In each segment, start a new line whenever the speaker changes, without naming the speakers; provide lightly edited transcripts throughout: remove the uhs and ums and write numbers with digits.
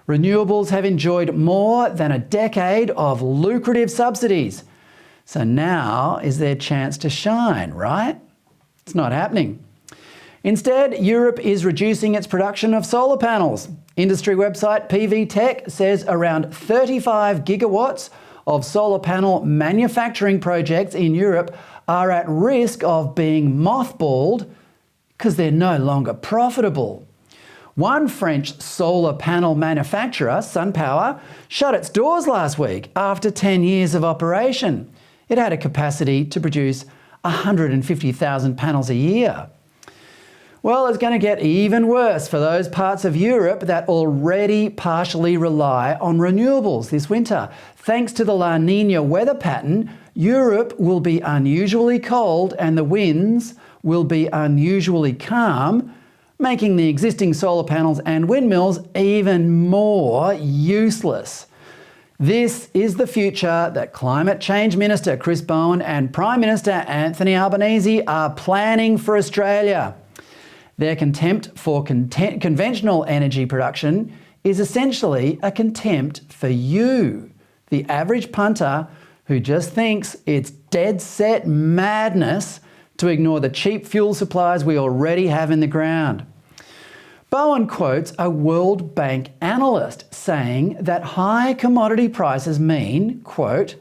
Renewables have enjoyed more than a decade of lucrative subsidies. So now is their chance to shine, right? It's not happening. Instead, Europe is reducing its production of solar panels. Industry website PV Tech says around 35 gigawatts of solar panel manufacturing projects in Europe are at risk of being mothballed because they're no longer profitable. One French solar panel manufacturer, SunPower, shut its doors last week after 10 years of operation. It had a capacity to produce 150,000 panels a year. Well, it's going to get even worse for those parts of Europe that already partially rely on renewables this winter. Thanks to the La Nina weather pattern, Europe will be unusually cold and the winds will be unusually calm, making the existing solar panels and windmills even more useless. This is the future that Climate Change Minister Chris Bowen and Prime Minister Anthony Albanese are planning for Australia. Their contempt for conventional energy production is essentially a contempt for you, the average punter who just thinks it's dead set madness to ignore the cheap fuel supplies we already have in the ground. Bowen quotes a World Bank analyst saying that high commodity prices mean, quote,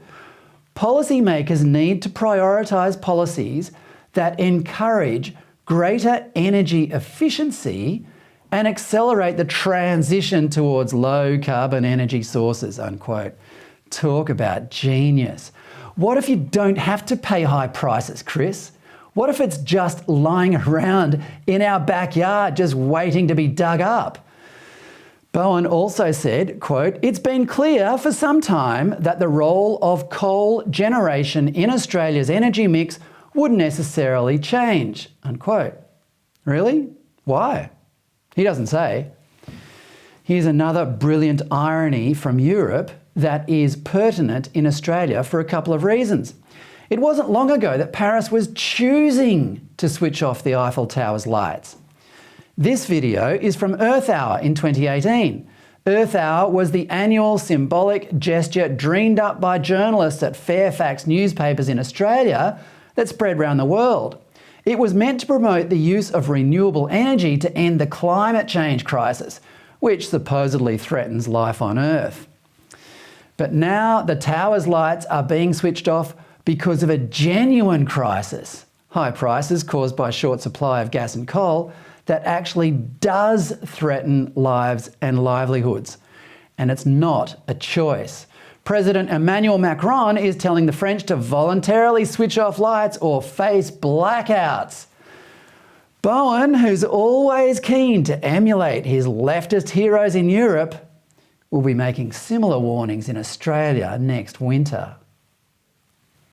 policymakers need to prioritise policies that encourage greater energy efficiency and accelerate the transition towards low-carbon energy sources, unquote. Talk about genius. What if you don't have to pay high prices, Chris? What if it's just lying around in our backyard just waiting to be dug up? Bowen also said, quote, it's been clear for some time that the role of coal generation in Australia's energy mix would necessarily change, unquote. Really? Why? He doesn't say. Here's another brilliant irony from Europe that is pertinent in Australia for a couple of reasons. It wasn't long ago that Paris was choosing to switch off the Eiffel Tower's lights. This video is from Earth Hour in 2018. Earth Hour was the annual symbolic gesture dreamed up by journalists at Fairfax newspapers in Australia that spread around the world. It was meant to promote the use of renewable energy to end the climate change crisis, which supposedly threatens life on Earth. But now the tower's lights are being switched off because of a genuine crisis, high prices caused by short supply of gas and coal, that actually does threaten lives and livelihoods. And it's not a choice. President Emmanuel Macron is telling the French to voluntarily switch off lights or face blackouts. Bowen, who's always keen to emulate his leftist heroes in Europe, will be making similar warnings in Australia next winter.